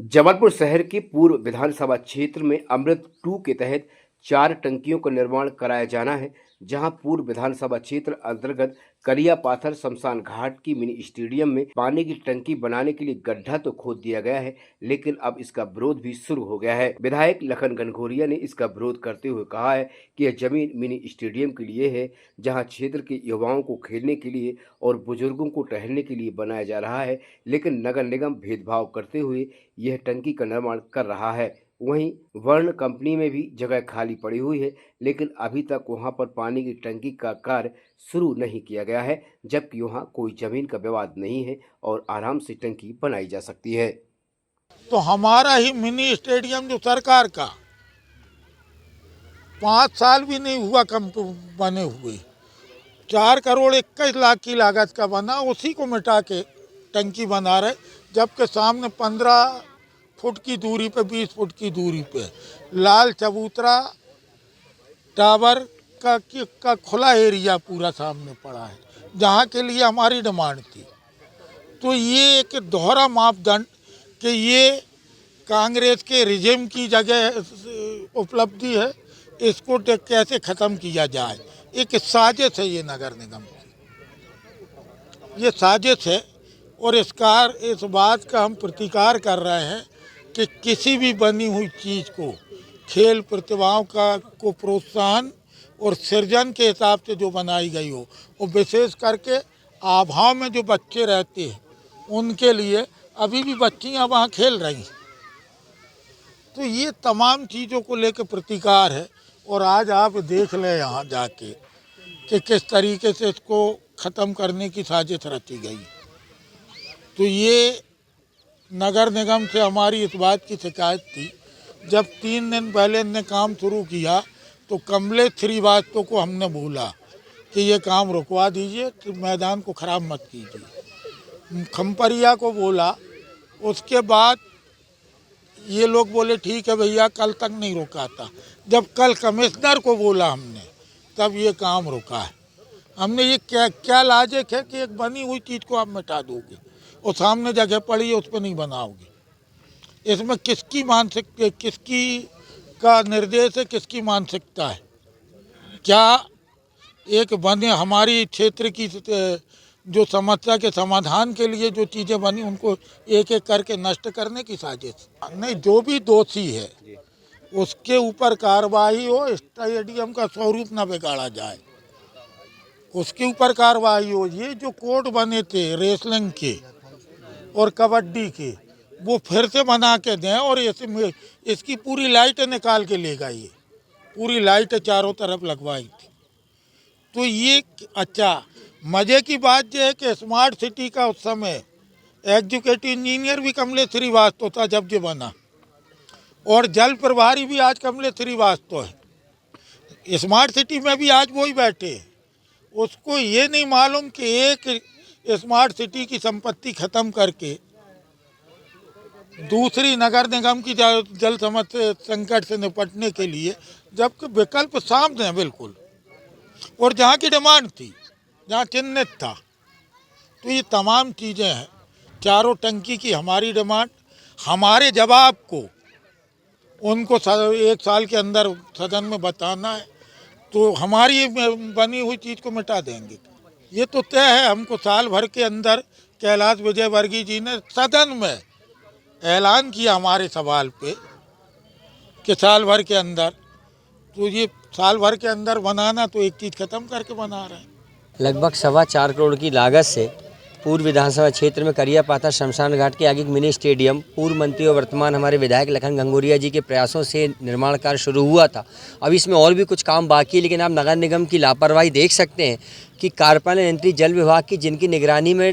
जबलपुर शहर के पूर्व विधानसभा क्षेत्र में अमृत 2 के तहत 4 टंकियों का निर्माण कराया जाना है। जहां पूर्व विधानसभा क्षेत्र अंतर्गत करिया पाथर शमशान घाट की मिनी स्टेडियम में पानी की टंकी बनाने के लिए गड्ढा तो खोद दिया गया है, लेकिन अब इसका विरोध भी शुरू हो गया है। विधायक लखन घनघोरिया ने इसका विरोध करते हुए कहा है कि यह जमीन मिनी स्टेडियम के लिए है, जहां क्षेत्र के युवाओं को खेलने के लिए और बुजुर्गों को टहलने के लिए बनाया जा रहा है, लेकिन नगर निगम भेदभाव करते हुए यह टंकी का निर्माण कर रहा है। वहीं वर्ण कंपनी में भी जगह खाली पड़ी हुई है, लेकिन अभी तक वहां पर पानी की टंकी का कार्य शुरू नहीं किया गया है, जबकि वहां कोई जमीन का विवाद नहीं है और आराम से टंकी बनाई जा सकती है। तो हमारा ही मिनी स्टेडियम जो सरकार का 5 साल भी नहीं हुआ कम बने हुए, 4 करोड़ 21 लाख की लागत का बना, उसी को मिटा के टंकी बना रहे, जबकि सामने 15 फुट की दूरी पे 20 फुट की दूरी पे लाल चबूतरा टावर का खुला एरिया पूरा सामने पड़ा है, जहाँ के लिए हमारी डिमांड थी। तो ये एक दोहरा मापदंड कि ये कांग्रेस के रिजिम की जगह उपलब्धि है, इसको कैसे ख़त्म किया जाए। एक साजिश है ये नगर निगम की, ये साजिश है। और इस बात का हम प्रतिकार कर रहे हैं कि किसी भी बनी हुई चीज़ को खेल प्रतिभाओं को प्रोत्साहन और सृजन के हिसाब से जो बनाई गई हो, और विशेष करके अभाव में जो बच्चे रहते हैं उनके लिए अभी भी बच्चियां वहाँ खेल रही हैं। तो ये तमाम चीज़ों को लेकर प्रतिकार है। और आज आप देख लें यहाँ जाके कि किस तरीके से इसको ख़त्म करने की साजिश रची गई। तो ये नगर निगम से हमारी इस बात की शिकायत थी। जब 3 दिन पहले इनने काम शुरू किया तो कमलेश श्रीवास्तव को हमने बोला कि ये काम रुकवा दीजिए, तो मैदान को ख़राब मत कीजिए। खम्परिया को बोला, उसके बाद ये लोग बोले ठीक है भैया, कल तक नहीं रुका था। जब कल कमिश्नर को बोला हमने, तब ये काम रुका है। हमने ये क्या लॉजिक है कि एक बनी हुई चीज़ को आप मिटा दोगे और सामने जगह पड़ी है उस पर नहीं बनाओगे। इसमें किसकी का निर्देश है, किसकी मानसिकता है? क्या एक बने हमारी क्षेत्र की जो समस्या के समाधान के लिए जो चीज़ें बनी उनको एक एक करके नष्ट करने की साजिश? नहीं, जो भी दोषी है उसके ऊपर कार्रवाई हो, स्टेडियम का स्वरूप न बिगाड़ा जाए, उसके ऊपर कार्रवाई हो। ये जो कोर्ट बने थे रेसलिंग के और कबड्डी के, वो फिर से बना के दें और इसकी पूरी लाइट निकाल के ले गई। पूरी लाइट चारों तरफ लगवाई थी। तो ये अच्छा मज़े की बात यह है कि स्मार्ट सिटी का उस समय एग्जीक्यूटिव इंजीनियर भी कमलेश श्रीवास्तव था जब ये बना, और जल प्रभारी भी आज कमलेश श्रीवास्तव है। स्मार्ट सिटी में भी आज वही बैठे। उसको ये नहीं मालूम कि एक स्मार्ट सिटी की संपत्ति ख़त्म करके दूसरी नगर निगम की जल समस्या संकट से निपटने के लिए, जबकि विकल्प सामने है बिल्कुल, और जहाँ की डिमांड थी, जहाँ चिन्हित था। तो ये तमाम चीज़ें हैं। चारों टंकी की हमारी डिमांड, हमारे जवाब को उनको 1 साल के अंदर सदन में बताना है, तो हमारी बनी हुई चीज़ को मिटा देंगे। ये तो तय है। हमको साल भर के अंदर कैलाश विजयवर्गीय जी ने सदन में ऐलान किया हमारे सवाल पे कि साल भर के अंदर, तो ये साल भर के अंदर बनाना, तो एक चीज़ ख़त्म करके बना रहे हैं। लगभग 4.25 करोड़ की लागत से पूर्व विधानसभा क्षेत्र में करिया पाथर शमशान घाट के आगे एक मिनी स्टेडियम पूर्व मंत्री और वर्तमान हमारे विधायक लखन घनघोरिया जी के प्रयासों से निर्माण कार्य शुरू हुआ था। अब इसमें और भी कुछ काम बाकी है, लेकिन आप नगर निगम की लापरवाही देख सकते हैं कि कार्यपालन यंत्री जल विभाग की जिनकी निगरानी में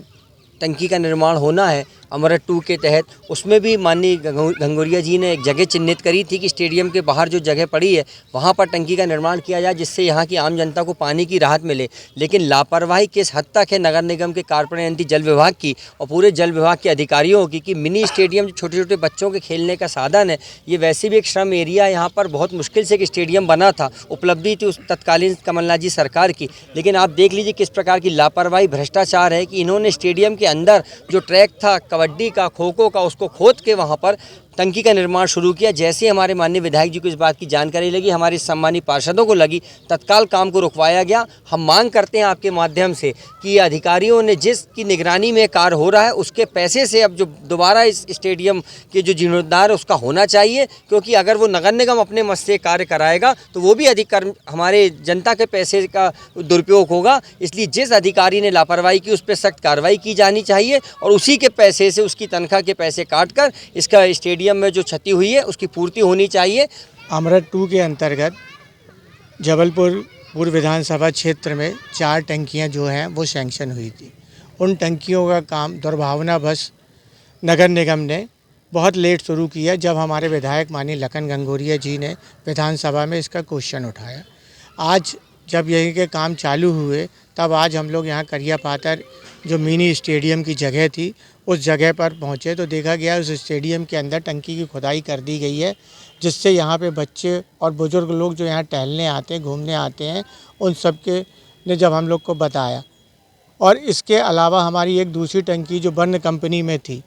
टंकी का निर्माण होना है अमृत 2 के तहत, उसमें भी माननीय घनघोरिया जी ने एक जगह चिन्हित करी थी कि स्टेडियम के बाहर जो जगह पड़ी है वहाँ पर टंकी का निर्माण किया जाए, जिससे यहाँ की आम जनता को पानी की राहत मिले। लेकिन लापरवाही किस हद तक है नगर निगम के कार्यपालन यंत्री जल विभाग की और पूरे जल विभाग के अधिकारियों की कि मिनी स्टेडियम जो छोटे छोटे बच्चों के खेलने का साधन है, ये वैसे भी एक श्रम एरिया, यहाँ पर बहुत मुश्किल से एक स्टेडियम बना था, उपलब्धि थी उस तत्कालीन कमलनाथ जी सरकार की। लेकिन आप देख लीजिए किस प्रकार की लापरवाही, भ्रष्टाचार है कि इन्होंने स्टेडियम के अंदर जो ट्रैक था कबड्डी का, खो खो का, उसको खोद के वहाँ पर टंकी का निर्माण शुरू किया। जैसे ही हमारे माननीय विधायक जी को इस बात की जानकारी लगी, हमारे सम्मानित पार्षदों को लगी, तत्काल काम को रुकवाया गया। हम मांग करते हैं आपके माध्यम से कि अधिकारियों ने जिसकी निगरानी में कार्य हो रहा है उसके पैसे से अब जो दोबारा इस स्टेडियम के जो जीर्णोद्धार उसका होना चाहिए, क्योंकि अगर वो नगर निगम अपने मत से कार्य कराएगा तो वो भी अधिक हमारे जनता के पैसे का दुरुपयोग होगा। इसलिए जिस अधिकारी ने लापरवाही की उस पर सख्त कार्रवाई की जानी चाहिए और उसी के पैसे से, उसकी तनख्वाह के पैसे काटकर इसका स्टेडियम में जो क्षति हुई है उसकी पूर्ति होनी चाहिए। अमृत 2 के अंतर्गत जबलपुर पूर्व विधानसभा क्षेत्र में 4 टंकियां जो हैं वो सैंक्शन हुई थी। उन टंकियों का काम दुर्भावनावश नगर निगम ने बहुत लेट शुरू किया। जब हमारे विधायक माननीय लखन घंगोरिया जी ने विधानसभा में इसका क्वेश्चन उठाया, आज जब यहीं के काम चालू हुए तब आज हम लोग यहाँ करिया पातर जो मिनी स्टेडियम की जगह थी उस जगह पर पहुँचे तो देखा गया उस स्टेडियम के अंदर टंकी की खुदाई कर दी गई है, जिससे यहाँ पे बच्चे और बुज़ुर्ग लोग जो यहाँ टहलने आते हैं, घूमने आते हैं, उन सब के ने जब हम लोग को बताया। और इसके अलावा हमारी एक दूसरी टंकी जो बर्न कंपनी में थी,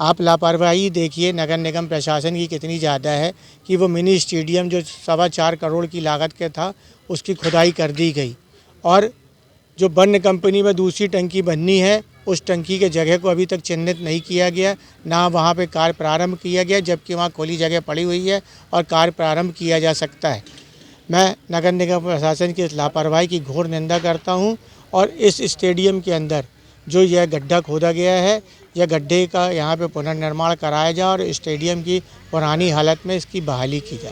आप लापरवाही देखिए नगर निगम प्रशासन की कितनी ज़्यादा है कि वो मिनी स्टेडियम जो 4.25 करोड़ की लागत के था उसकी खुदाई कर दी गई। और जो बर्न कंपनी में दूसरी टंकी बननी है उस टंकी के जगह को अभी तक चिन्हित नहीं किया गया, ना वहाँ पे कार्य प्रारंभ किया गया, जबकि वहाँ खुली जगह पड़ी हुई है और कार्य प्रारंभ किया जा सकता है। मैं नगर निगम प्रशासन की इस लापरवाही की घोर निंदा करता हूँ और इस स्टेडियम के अंदर जो यह गड्ढा खोदा गया है, यह गड्ढे का यहाँ पे पुनर्निर्माण कराया जाए और स्टेडियम की पुरानी हालत में इसकी बहाली की जाए।